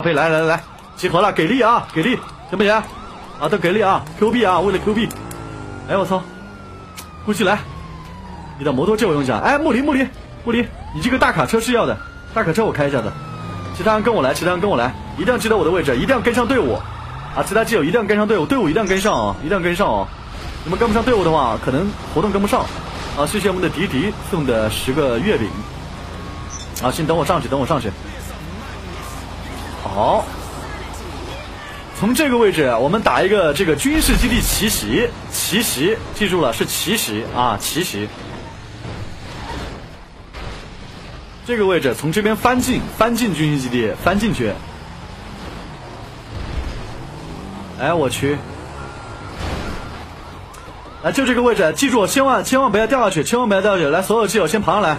可以来，集合了，给力啊，给力，行不行？啊，都给力啊 ，Q 币啊，为了 Q 币。哎，我操，过去来，你的摩托借我用一下。哎，木林，你这个大卡车是要的，大卡车我开一下的。其他人跟我来，一定要记得我的位置，一定要跟上队伍啊！其他基友一定要跟上队伍，队伍一定要跟上啊，一定要跟上啊！你们跟不上队伍的话，可能活动跟不上啊！谢谢我们的迪迪送的10个月饼啊！先等我上去，好，从这个位置我们打一个这个军事基地奇袭，记住了是奇袭啊，奇袭。这个位置从这边翻进军事基地，翻进去。哎，我去！来，就这个位置，记住，千万不要掉下去，来，所有基友先爬上来，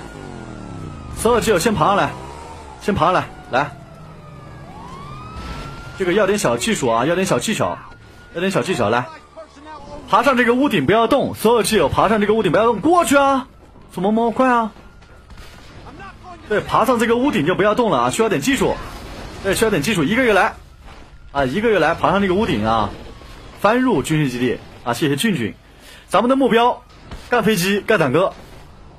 先爬上来，来。这个要点小技术啊，要点小技巧，来。爬上这个屋顶不要动，所有基友爬上这个屋顶不要动，过去啊！左萌萌，快啊！对，爬上这个屋顶就不要动了啊，需要点技术。对，需要点技术，一个个来啊，爬上这个屋顶啊，翻入军事基地啊！谢谢俊，咱们的目标干飞机、干坦克，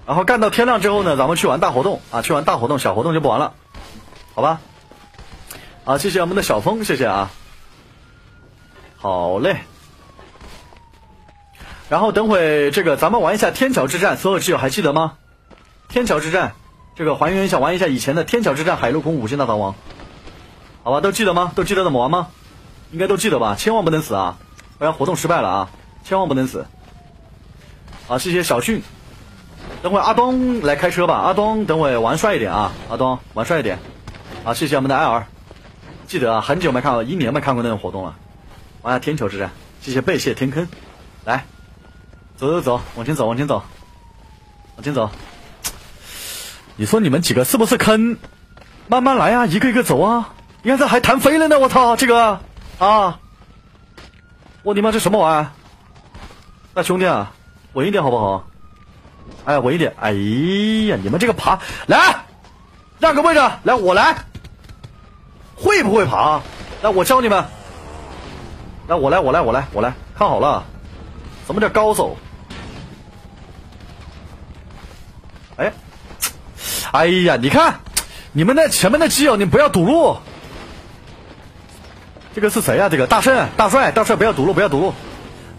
然后干到天亮之后呢，咱们去玩大活动啊，小活动就不玩了，好吧？啊，谢谢我们的小峰，谢谢啊。好嘞。然后等会这个咱们玩一下天桥之战，所有基友还记得吗？天桥之战。这个还原一下，玩一下以前的天桥之战海陆空5星大逃亡，好吧？都记得吗？都记得怎么玩吗？应该都记得吧？千万不能死啊，不然活动失败了啊！千万不能死。啊，谢谢小迅。等会阿东来开车吧，阿东等会玩帅一点啊，阿东玩帅一点。啊，谢谢我们的艾尔，记得啊，很久没看过，1年没看过那种活动了。玩下天桥之战，谢谢背谢天坑，来，走，往前走。你说你们几个是不是坑？慢慢来啊，一个一个走啊！你看这还弹飞了呢，我操，这个啊！我你妈这什么玩意儿？那兄弟啊，稳一点好不好？哎，稳一点！哎呀，你们这个爬来，让个位置，来我来，会不会爬？来我教你们，来我来，看好了，什么叫高手？哎呀，你看，你们那前面的基友，你不要堵路。这个是谁呀？这个大帅，不要堵路。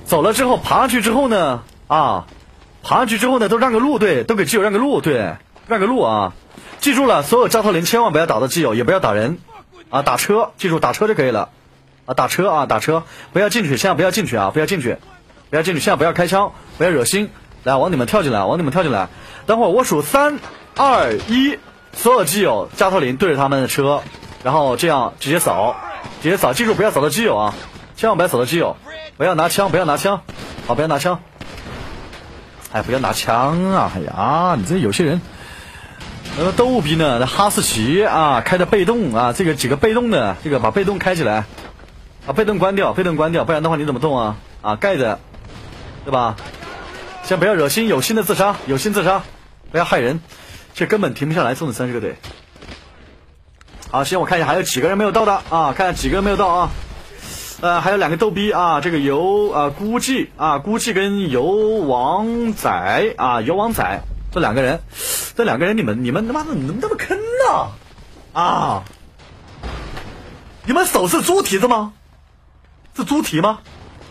走了之后，爬上去之后呢，都让个路，对，都给基友让个路，对，让个路啊！记住了，所有加特林千万不要打到基友，也不要打人啊，打车，记住打车就可以了啊，打车，不要进去，现在不要进去啊，不要进去，现在不要开枪，不要惹心，来，往你们跳进来，等会儿我数3、2、1，所有基友加特林对着他们的车，然后这样直接扫，记住不要扫到基友啊，千万不要扫到基友，不要拿枪，好，不要拿枪，哎，不要拿枪啊！哎呀，你这有些人，逗逼呢，哈士奇啊，开的被动啊，这个几个被动的，这个把被动开起来，把被动关掉，不然的话你怎么动啊？啊，盖着，对吧？先不要惹心，有心自杀，不要害人，这根本停不下来，送的30个队。好，行，我看一下还有几个人没有到的啊，还有2个逗逼啊，这个估计跟游王仔这两个人，你们他妈的你们这么坑呢啊！你们手是猪蹄子吗？是猪蹄吗？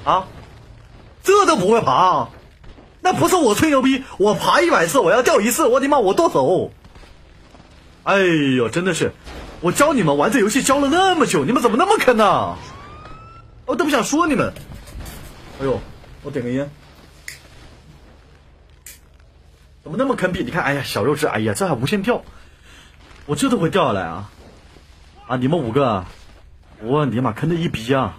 啊，这都不会爬？那不是我吹牛逼，我爬100次，我要掉1次，我的妈，我剁手！哎呦，真的是，我教你们玩这游戏教了那么久，你们怎么那么坑呢？我都不想说你们。哎呦，我点个烟。怎么那么坑逼？你看，哎呀，小肉质，哎呀，这还无限掉，我这都会掉下来啊！啊，你们5个，我尼玛坑的一逼啊！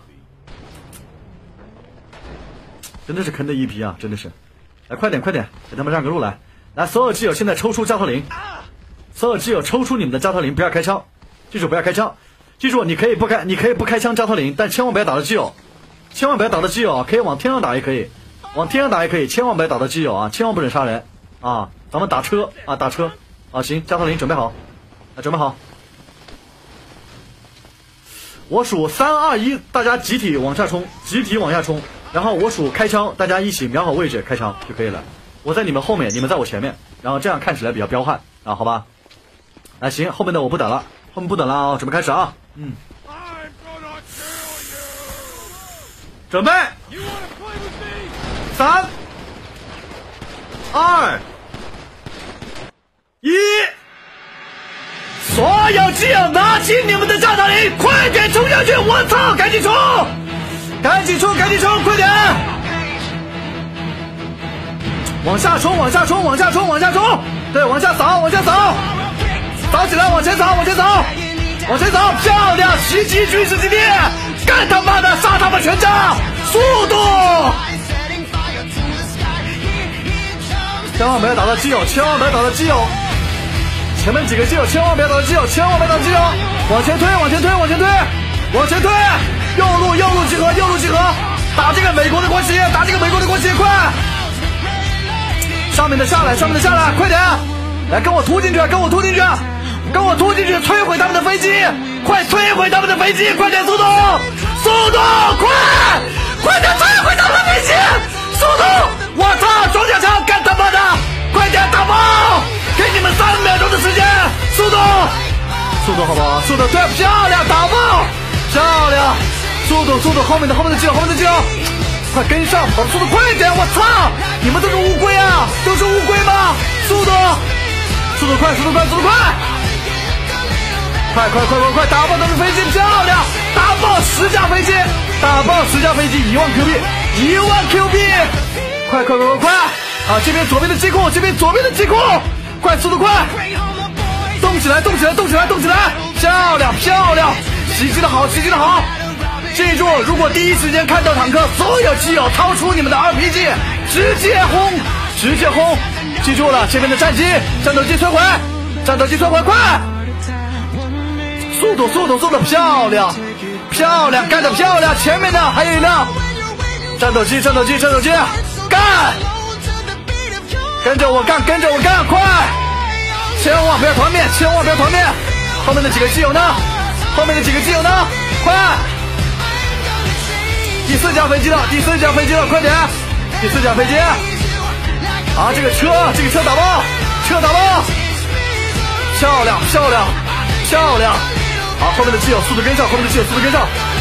真的是坑的一逼啊！真的是。来，快点，给他们让个路来！来，所有基友现在抽出加特林，所有基友抽出你们的加特林，不要开枪，记住不要开枪，记住你可以不开枪加特林，但千万不要打到基友，可以往天上打也可以，千万不要打到基友啊，千万不能杀人啊！咱们打车啊，行，加特林准备好，准备好。我数3、2、1，大家集体往下冲，集体往下冲。然后我数开枪，大家一起瞄好位置开枪就可以了。我在你们后面，你们在我前面，然后这样看起来比较彪悍啊，好吧？哎，行，后面的我不等了，后面不等了啊，准备开始啊，准备，3、2、1，所有基友拿起你们的炸弹铃，快点冲下去！我操，赶紧冲！赶紧冲，赶紧冲，快点！往下冲，往下冲，往下冲，往下冲！对，往下扫，往下扫，扫起来，往前扫，往前扫，往前扫，漂亮！袭击军事基地，干他妈的，杀他们全家！速度！千万不要打到基友，千万不要打到基友！前面几个基友，千万不要打到基友，千万不要打到基友！往前推，往前推，往前推，往前推！右路集合，右路集合！打这个美国的国旗，打这个美国的国旗，快！上面的下来，上面的下来，快点！来，跟我突进去，跟我突进去，跟我突进去，摧毁他们的飞机！快摧毁他们的飞机！快点，速度！速度！快点摧毁他们的飞机！速度！我操！装甲枪，干他妈的！快点打爆！给你们3秒钟的时间！速度！速度好不好？速度对，漂亮，打爆！漂亮！速度，后面的基友，快跟上，跑速度快一点！我操，你们都是乌龟啊，都是乌龟吗？速度快，快，打爆他们飞机，漂亮！打爆10架飞机，打爆10架飞机，1万 Q 币，快！啊，这边左边的机库，这边左边的机库，快，速度快！动起来！漂亮！袭击的好！记住，如果第一时间看到坦克，所有基友掏出你们的 RPG， 直接轰！记住了，这边的战斗机摧毁，快！速度，漂亮，干得漂亮！前面的还有一辆战斗机，干！跟着我干，快！千万不要团灭！后面的几个基友呢？快！第4架飞机了，快点！第4架飞机！啊，这个车打爆！漂亮！好，后面的基友速度跟上，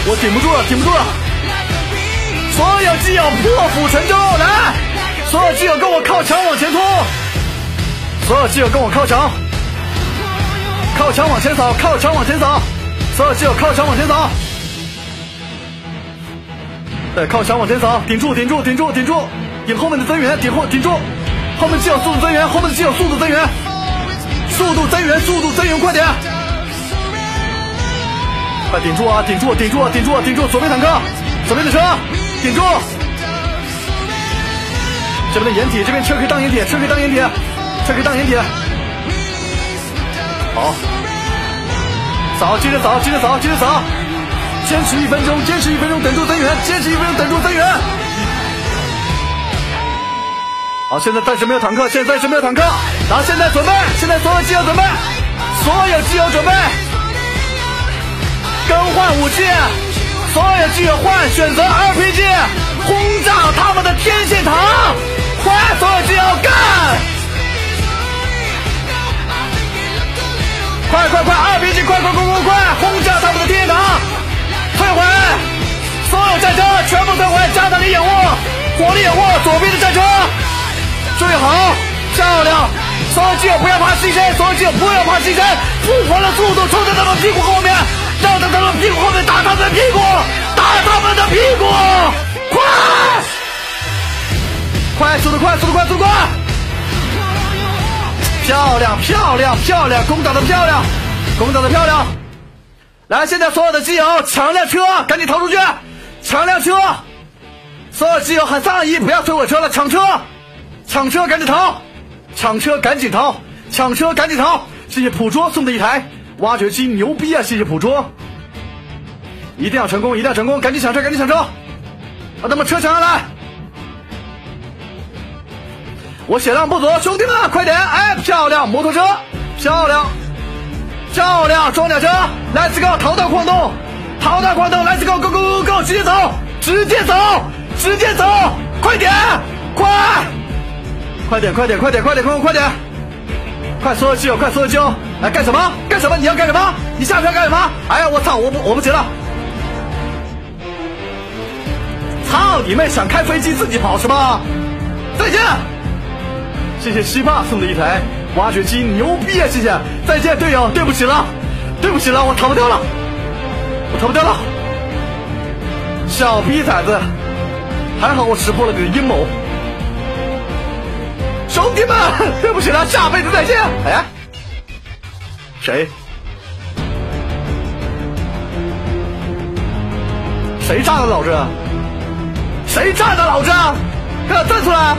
我顶不住了！所有基友破釜沉舟，来！所有基友跟我靠墙往前冲！靠墙往前扫！所有基友靠墙往前扫！对，靠墙往前扫，顶住！顶后面的增援，顶住！后面基友速度增援，快点！快顶住！左边坦克，左边的车，顶住！这边的掩体，这边车可以当掩体，好，扫，接着扫！坚持1分钟，等住增援！好，现在暂时没有坦克，然后现在所有基友准备更换武器，所有基友选择 RPG 轰炸他们的天线塔，快，所有基友干！快 RPG 快轰炸他们的天线塔，摧毁所有战车，全部摧毁！加大力掩护，火力掩护左边的战车，注意好，漂亮！所有基友不要怕牺牲，复活的速度冲在他们屁股后面，绕在他们屁股后面打他们的屁股，快，速度快！漂亮！攻打的漂亮！来，现在所有的基友抢辆车，赶紧逃出去！抢辆车！所有基友喊3、2、1，不要推我车了，抢车，赶紧逃！谢谢捕捉送的1台挖掘机，牛逼啊！谢谢捕捉，一定要成功！赶紧抢车！把他们车抢下来！我血量不足，兄弟们快点！哎，漂亮，摩托车，漂亮，装甲车 ，Let's go！逃到矿洞，好大光头 ，Let's go go go go go， 直接走，直接走，直接走，快点，快点，快点，快点，快点，快点，快所有基友，快所有基友，来干什么？干什么？你要干什么？你下票干什么？哎呀，我操，我不行了！操你妹！想开飞机自己跑是吧？再见！谢谢西爸送的一台挖掘机，牛逼啊！谢谢，再见队友，对不起了，对不起了，我逃不掉了，我逃不掉了。小逼崽子，还好我识破了你的阴谋。兄弟们，对不起了，下辈子再见。哎，谁？谁炸的老子？谁炸的老子？给我站出来！